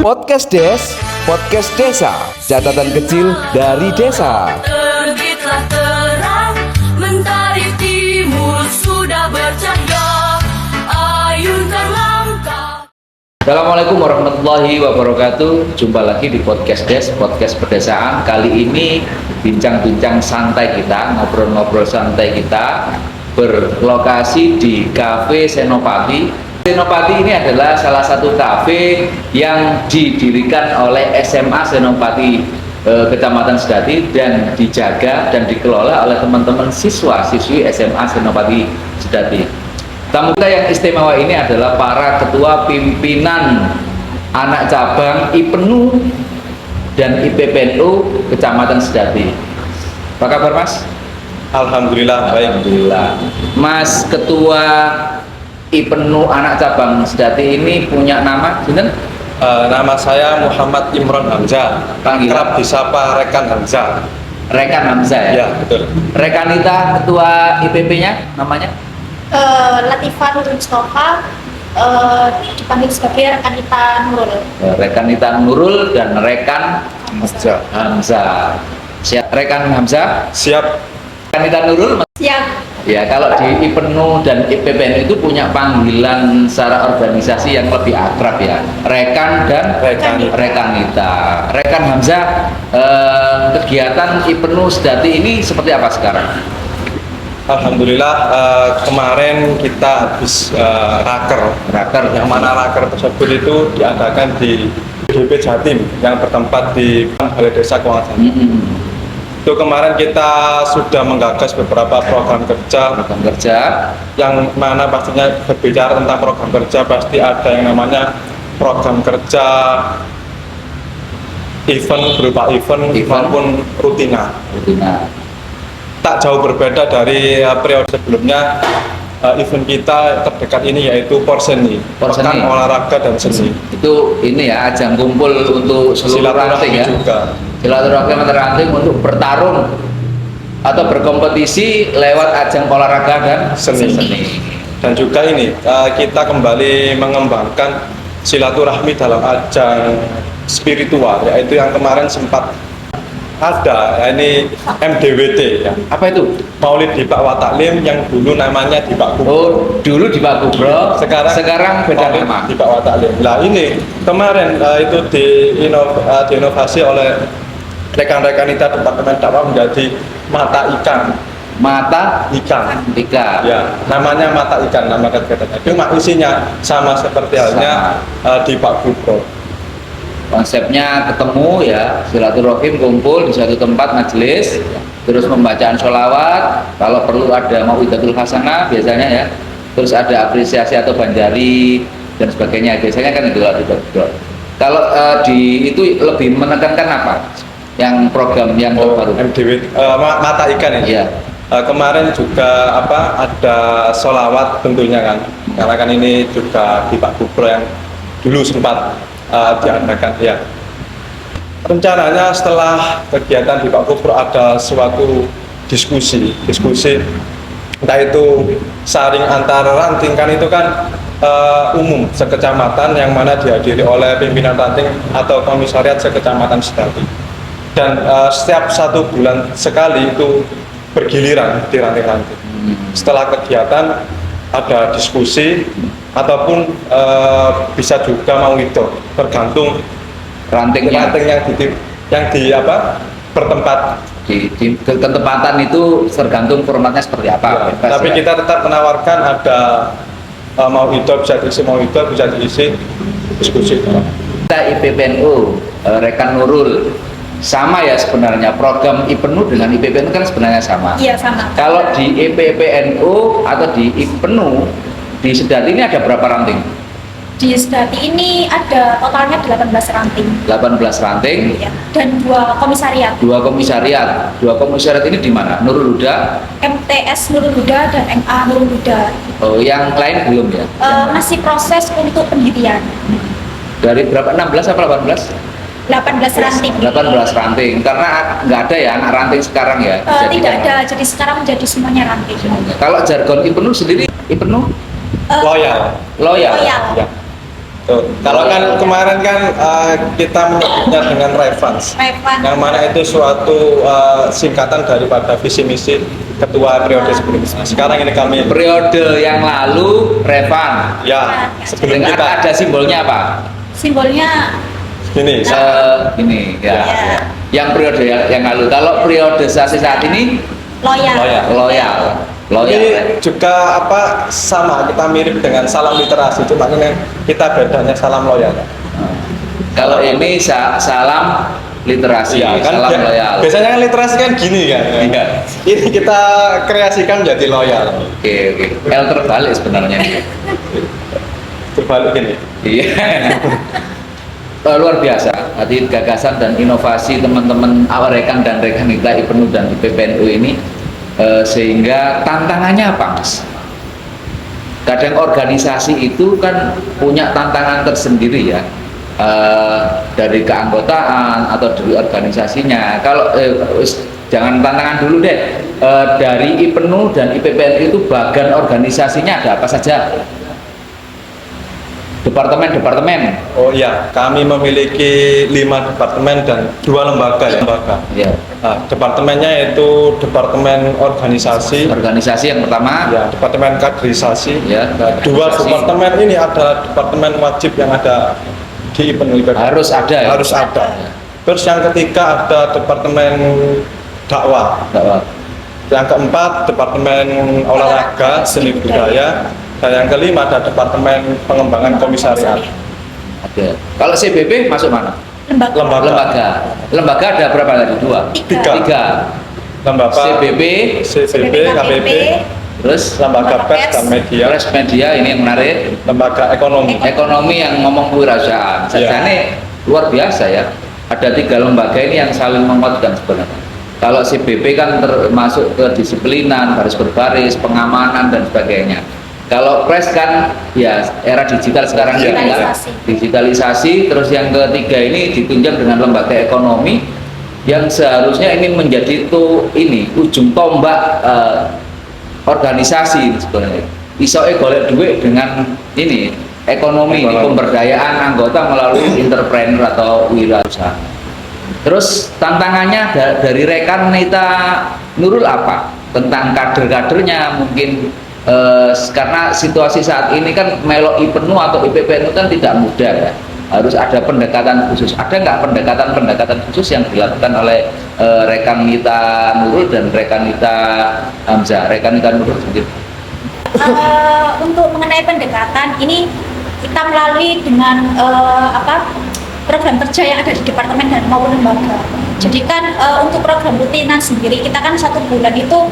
Podcast Podcast Desa, catatan kecil dari desa. Terbitlah terang, mentari timur sudah bercahaya, ayunkan langkah. Assalamualaikum warahmatullahi wabarakatuh. Jumpa lagi di Podcast Podcast Pedesaan. Kali ini bincang-bincang santai kita, ngobrol-ngobrol santai kita berlokasi di Cafe Senopati. Senopati ini adalah salah satu kafe yang didirikan oleh SMA Senopati Kecamatan Sedati dan dijaga dan dikelola oleh teman-teman siswa-siswi SMA Senopati Sedati. Tamu kita yang istimewa ini adalah para ketua pimpinan anak cabang IPENU dan IPPNU Kecamatan Sedati. Apa kabar, Mas? Alhamdulillah baik. Alhamdulillah. Mas Ketua IPENU anak cabang Sedati ini punya nama, Sinten? Nama saya Muhammad Imron Hamzah. Panggilan? Kerap disapa Rekan Hamzah. Rekan Hamzah ya? Ya betul. Rekanita Ketua IPP-nya namanya? Latifah Nurul Mustafa, dipanggil sebagai Rekanita Nurul. Rekanita Nurul dan Rekan Hamzah. Siap, Rekan Hamzah? Siap. Rekanita Nurul? Siap. Ya, kalau di IPENU dan IPPNU itu punya panggilan secara organisasi yang lebih akrab ya. Rekan dan Rekanita. Rekan Hamzah, kegiatan IPENU Sedati ini seperti apa sekarang? Alhamdulillah kemarin kita habis raker, yang mana raker tersebut itu diadakan di DP Jatim yang bertempat di Balai Desa Keuangan Jatim. Itu kemarin kita sudah menggagas beberapa program kerja yang mana pastinya berbicara tentang program kerja pasti ada yang namanya program kerja event berupa event maupun rutina. Tak jauh berbeda dari periode sebelumnya. Event kita terdekat ini yaitu Porseni, Pekan Olahraga dan Seni. Itu ini ya, ajang kumpul untuk seluruh ranting ya. Juga. Silaturahmi antar ranting untuk bertarung atau berkompetisi lewat ajang olahraga dan seni. Dan juga ini kita kembali mengembangkan silaturahmi dalam ajang spiritual, yaitu yang kemarin sempat ada, ini MDWT ya. Apa itu? Maulid di Pak Wataklim yang dulu namanya di Pak Kubro. Oh, dulu di Pak Kubro, sekarang beda Maulid nama. di Pak Wataklim. Nah ini kemarin itu diinovasi oleh rekan-rekan kita Departemen Dakwah menjadi mata ikan. Mata Ikan. Ya, namanya mata ikan, nama kegiatannya. Cuma isinya sama seperti halnya di Pak Kubro. Konsepnya ketemu ya, silaturahim kumpul di suatu tempat majelis, terus pembacaan sholawat, kalau perlu ada mau'idatul hasanah biasanya ya, terus ada apresiasi atau banjari dan sebagainya, biasanya kan itu. Kalau di itu lebih menekankan apa? Yang program yang terbaru? MDW, mata ikan ini. Iya. Kemarin juga ada sholawat tentunya kan, karena kan ini juga di Pak Kubro yang dulu sempat diadakan ya. Rencananya setelah kegiatan di Pak Kubro ada suatu diskusi entah itu saring antara ranting kan itu kan umum sekecamatan yang mana dihadiri oleh pimpinan ranting atau komisariat sekecamatan Sedati dan setiap 1 bulan sekali itu bergiliran di ranting-ranting. Setelah kegiatan ada diskusi ataupun bisa juga mau itu tergantung Rantingnya yang di bertempat di ketempatan itu tergantung formatnya seperti apa. ya, tapi kita tetap menawarkan ada mau itu bisa diisi diskusi. Kita IPPNU Rekan Nurul sama ya sebenarnya, program IPENU dengan IPPNU kan sebenarnya sama. Iya sama. Kalau di IPPNU atau di IPENU di Sedati ini ada berapa ranting? Di Sedati ini ada totalnya 18 ranting. 18 ranting. Ya. Dan 2 komisariat. 2 komisariat ini di mana? Nurul Huda, MTS Nurul Huda dan MA Nurul Huda. oh yang lain belum ya? Masih proses untuk pendirian. Dari berapa? 16 atau 18? 18 ranting. 18 ranting, karena nggak ada ya anak ranting sekarang ya? Tidak ada, jadi sekarang menjadi semuanya ranting. Kalau jargon IPENU sendiri, IPENU Loyal. loyal. Ya. Tuh. Kalau kan kemarin kan kita menyebutnya dengan Revans, Revans. yang mana itu suatu singkatan daripada visi misi ketua periode sebelumnya. Sekarang ini kami Periode yang lalu Revan. ya sebelum Dengan kita ada simbolnya apa? Simbolnya gini. Ini ya. Ya. Yang periode yang lalu. Kalau periode saat ini loyal. loyal. Ini juga apa sama kita mirip dengan salam literasi, cuma ini kita bedanya salam loyal. Kalau ini salam literasi, Iya, kan salam loyal. biasanya kan literasi kan gini kan. Iya. Ini kita kreasikan jadi loyal. Oke. L terbalik sebenarnya. Terbalik gini. Iya. Luar biasa. Tadi gagasan dan inovasi teman-teman rekan dan rekan kita IPENU dan IPPNU ini sehingga tantangannya apa, Mas? Kadang organisasi itu kan punya tantangan tersendiri ya, dari keanggotaan atau dari organisasinya. Kalau jangan tantangan dulu deh, dari IPENU dan IPPNU itu bagian organisasinya ada apa saja? Departemen. Oh iya, kami memiliki 5 departemen dan 2 lembaga ya. Ya. Departemennya itu departemen organisasi, Organisasi yang pertama. ya, departemen kaderisasi. Ya, Nah, 2 kaderisasi. departemen ini adalah departemen wajib yang ada di IPENU. Harus ada ya? Harus ada. Terus yang ketiga ada departemen dakwah. Dakwah. Yang keempat departemen olahraga, seni budaya. Dan yang kelima ada departemen pengembangan komisariat. Ada. Kalau CBP masuk mana? Lembaga. Lembaga ada berapa tadi? 2? Tiga. 3. Lembaga CBP, CBB, KBP, terus lembaga pers dan media, press media ini yang menarik. lembaga ekonomi. Ekonomi yang ngomong kewirausahaan. Sajane luar biasa ya. Ada 3 lembaga ini yang saling menguatkan sebenarnya. Kalau CBP kan termasuk kedisiplinan, baris berbaris, pengamanan dan sebagainya. Kalau press kan ya era digital sekarang ya, digitalisasi. Terus yang ketiga ini ditunjang dengan lembaga ekonomi yang seharusnya ini menjadi ujung tombak organisasi sebenarnya. Isoe golek duit dengan ini ekonomi. Pemberdayaan anggota melalui entrepreneur atau wirausaha. Terus tantangannya dari rekan Nita Nurul apa? Tentang kader-kadernya mungkin. Karena situasi saat ini kan melo IPENU atau IPPNU kan tidak mudah ya, harus ada pendekatan khusus. Ada nggak pendekatan khusus yang dilakukan oleh rekan Nita Nurul dan rekan Nita Hamzah, rekan Nita Nurul sendiri? Untuk mengenai pendekatan ini kita melalui dengan program kerja yang ada di departemen dan maupun lembaga. Jadi kan untuk program rutinan sendiri kita kan 1 bulan itu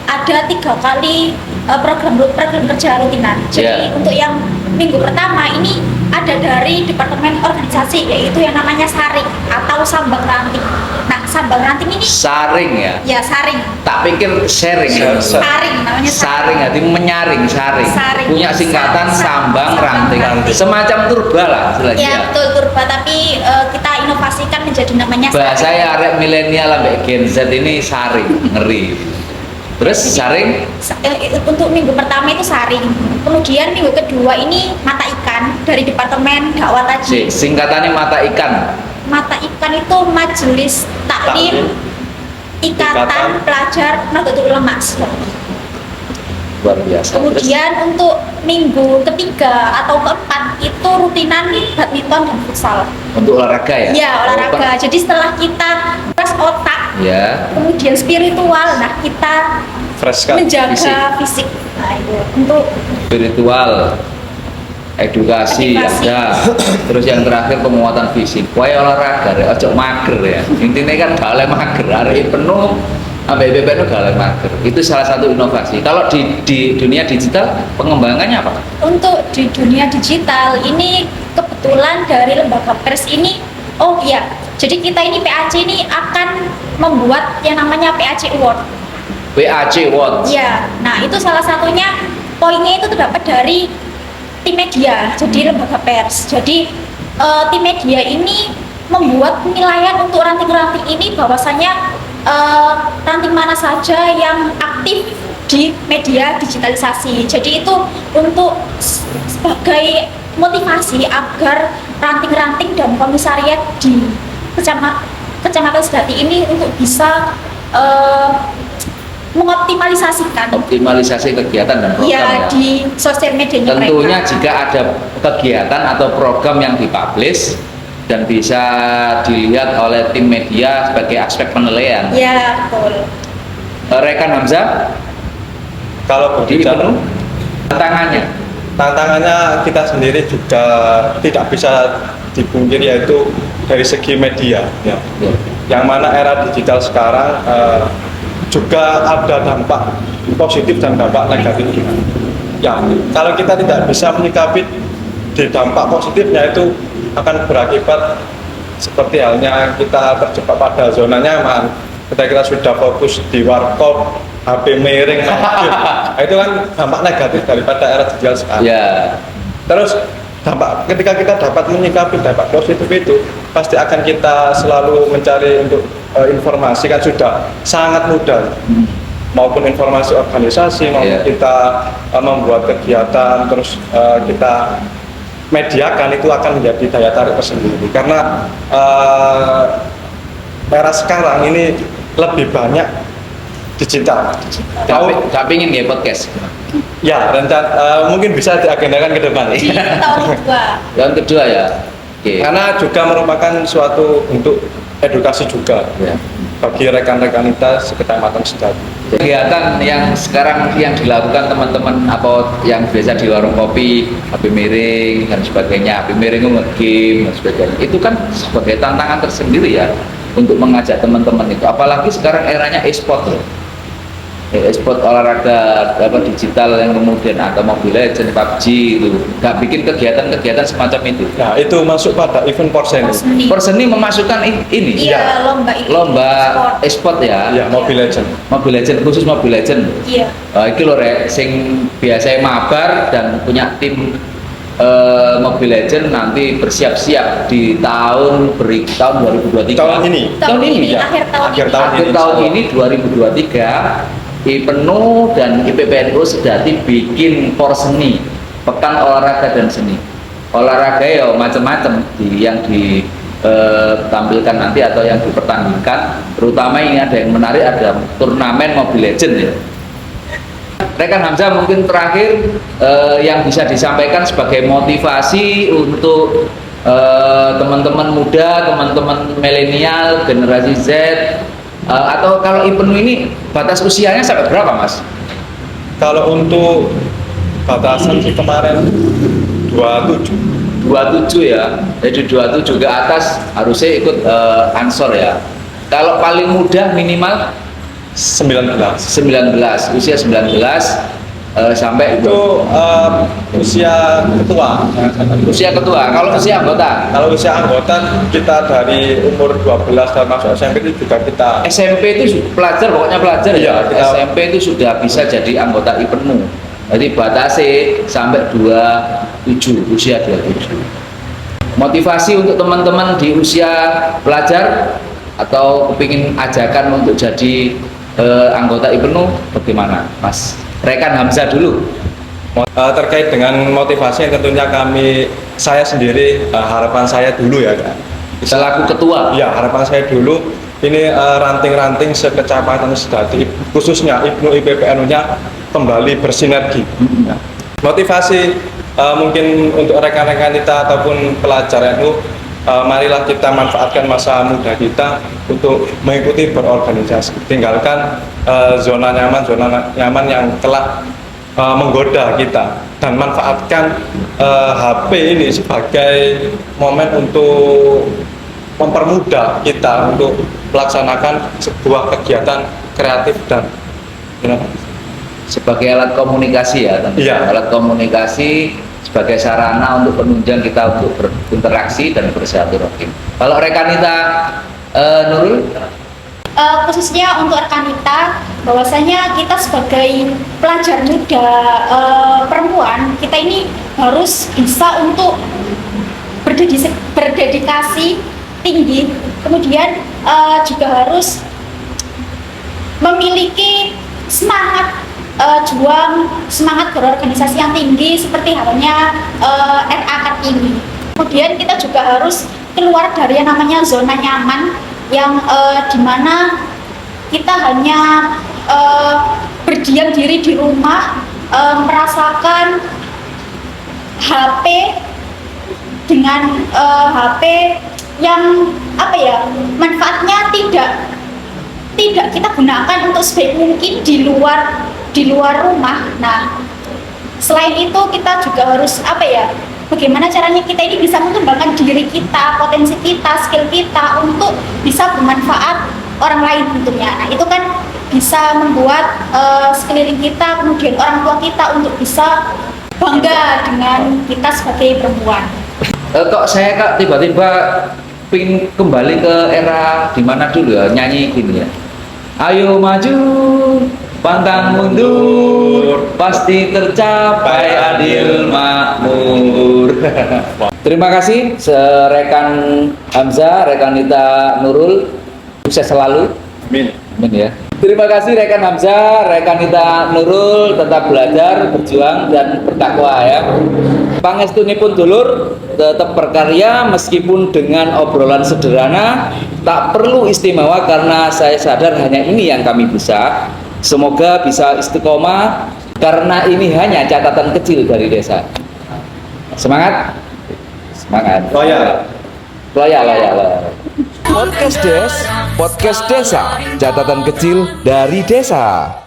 ada 3 kali program kerja rutinan. Jadi untuk yang minggu pertama ini ada dari departemen organisasi, yaitu yang namanya saring atau sambang ranting. Nah, sambang ranting ini Saring ya? ya saring. Tak pikir sharing. Saring namanya Saring artinya menyaring, saring. Saring. Punya singkatan sambang ranting. Semacam turba lah istilahnya. Ya betul turba, tapi kita inovasikan menjadi namanya Bahasa saring. ya arek milenial sampai Gen Z ini saring, ngeri. Terus saring Untuk minggu pertama itu saring, kemudian minggu kedua ini mata ikan dari departemen dakwah tadi. singkatannya mata ikan. Mata ikan itu majelis taklim ikatan pelajar Nahdlatul Ulama. Luar biasa. Kemudian untuk minggu ketiga atau keempat itu rutinan badminton dan futsal. Untuk olahraga ya? Ya olahraga. Jadi setelah kita tes otak, Ya. kemudian spiritual, nah kita Fresh kan? menjaga fisik. Nah itu untuk Spiritual, edukasi Edukasi. ada. Terus yang terakhir penguatan fisik. Wah olahraga, ojo mager ya. Intinya kan gak oleh mager. Hari penuh sampai BPN gak oleh mager. Itu salah satu inovasi. Kalau di dunia digital pengembangannya apa? Untuk di dunia digital ini kebetulan dari lembaga pers ini, oh iya, jadi kita ini PAC ini akan membuat yang namanya PAC Award. PAC Watch. Ya, nah itu salah satunya poinnya itu terdapat dari tim media, jadi lembaga pers. Jadi tim media ini membuat penilaian untuk ranting-ranting ini bahwasanya ranting mana saja yang aktif di media digitalisasi. Jadi itu untuk sebagai motivasi agar ranting-ranting dan komisariat di Kecamatan Sedati ini untuk bisa mengoptimalisasikan Optimalisasi kegiatan dan program ya. di sosial medianya Tentunya mereka. jika ada kegiatan atau program yang dipublish dan bisa dilihat oleh tim media sebagai aspek penilaian. Ya, betul. Rekan Hamzah, Kalau di berbicara tantangannya kita sendiri juga tidak bisa dipungkiri, yaitu dari segi media ya. Ya. Yang mana era digital sekarang juga ada dampak positif dan dampak negatifnya. Ya, kalau kita tidak bisa menyikapi di dampak positifnya, itu akan berakibat seperti halnya kita terjebak pada zona nyaman. Ketika kita sudah fokus di warkop, HP miring, nah, itu kan dampak negatif daripada era digital sekarang. Ya, Terus dampak ketika kita dapat menyikapi dampak positif itu, pasti akan kita selalu mencari untuk informasi, kan sudah sangat mudah, maupun informasi organisasi, maupun Iya. kita membuat kegiatan, terus kita mediakan, itu akan menjadi daya tarik tersendiri. Karena era sekarang ini lebih banyak digital. tak pingin ya podcast. Ya, mungkin bisa diagendakan ke depan. Di tahun kedua. Yang kedua ya. Oke. Karena juga merupakan suatu bentuk edukasi juga Ya. bagi rekan-rekan kita sekecamatan Sedati. Kegiatan yang sekarang yang dilakukan teman-teman apa yang biasa di warung kopi, HP miring dan sebagainya, HP miring nge-game dan sebagainya, itu kan sebagai tantangan tersendiri ya untuk mengajak teman-teman itu. Apalagi sekarang eranya e-sport loh. E-sport olahraga apa digital yang kemudian atau Mobile Legends, PUBG itu nggak bikin kegiatan-kegiatan semacam itu. Nah, itu masuk pada event porseni. Seni. Perseni memasukkan ini Iya, lomba ini. lomba Sport. e-sport ya. Ya, Mobile Legends. Mobile Legends, khusus Mobile Legends. Iya. Iki lho rek sing biasa mabar dan punya tim Mobile Legends nanti bersiap-siap di tahun 2023. Tahun ini. Tahun ini, ya. akhir tahun Akhir ini. tahun Akhir tahun ini 2023 IPENU dan IPPNU Sedati bikin porseni, pekan olahraga dan seni. Olahraga ya macam-macam yang ditampilkan nanti atau yang dipertandingkan. Terutama ini ada yang menarik, ada turnamen Mobile Legends ya. Rekan Hamzah, mungkin terakhir yang bisa disampaikan sebagai motivasi untuk teman-teman muda, teman-teman milenial, generasi Z, atau kalau IPENU ini batas usianya sampai berapa, Mas? Kalau untuk batasan sih kemarin 27. 27 ya. Jadi 27 ke atas harusnya ikut ansor ya. Kalau paling muda minimal 19. 19, usia 19 sampai Itu usia ketua. usia ketua. Kalau usia anggota, Kalau usia anggota kita dari umur 12 dan masuk SMP itu juga kita SMP itu pelajar, pokoknya pelajar ya. Iya, kita- SMP itu sudah bisa jadi anggota IPENU. Jadi batasi sampai 27, usia 27. Motivasi untuk teman-teman di usia pelajar atau kepingin ajakan untuk jadi anggota IPENU bagaimana, Mas? Rekan Hamzah dulu. terkait dengan motivasi yang tentunya saya sendiri, harapan saya dulu ya Kak. Selaku ketua. Ya, harapan saya dulu ini ranting-ranting sekecamatan Sedati, khususnya IPNU IPPNU-nya kembali bersinergi. Ya. Motivasi mungkin untuk rekan-rekan kita ataupun pelajar NU, marilah kita manfaatkan masa muda kita untuk mengikuti berorganisasi. Tinggalkan zona nyaman yang telah menggoda kita, dan manfaatkan HP ini sebagai momen untuk mempermudah kita untuk melaksanakan sebuah kegiatan kreatif dan Sebagai alat komunikasi ya, tentu. Iya. Alat komunikasi sebagai sarana untuk penunjang kita untuk berinteraksi dan bersilaturahim. Kalau rekan kita Nurul, Khususnya untuk rekan kita, bahwasanya kita sebagai pelajar muda perempuan, kita ini harus bisa untuk berdedikasi tinggi, kemudian juga harus memiliki semangat juang, semangat berorganisasi yang tinggi seperti halnya RA Kartini. Kemudian kita juga harus keluar dari yang namanya zona nyaman yang dimana kita hanya berdiam diri di rumah, merasakan HP dengan HP yang manfaatnya tidak kita gunakan untuk sebaik mungkin di luar rumah. Nah, selain itu kita juga harus bagaimana caranya kita ini bisa mengembangkan diri kita, potensi kita, skill kita untuk bisa bermanfaat orang lain tentunya. Nah, itu kan bisa membuat sekeliling kita, kemudian orang tua kita untuk bisa bangga dengan kita sebagai perempuan. Kok saya tiba-tiba pingin kembali ke era dimana dulu ya nyanyi gini ya. Ayo maju, pantang mundur, pasti tercapai adil makmur. Terima kasih rekan Hamzah, rekan Nita Nurul, sukses selalu. Amin. Amin ya. Terima kasih rekan Hamzah, rekan Nita Nurul, tetap belajar, berjuang dan bertakwa ya. Pangestunipun dulur, tetap berkarya meskipun dengan obrolan sederhana, tak perlu istimewa karena saya sadar hanya ini yang kami bisa. Semoga bisa istiqomah karena ini hanya catatan kecil dari desa. Semangat, semangat. Loyal. Loyal. Podcast Des, podcast desa, catatan kecil dari desa.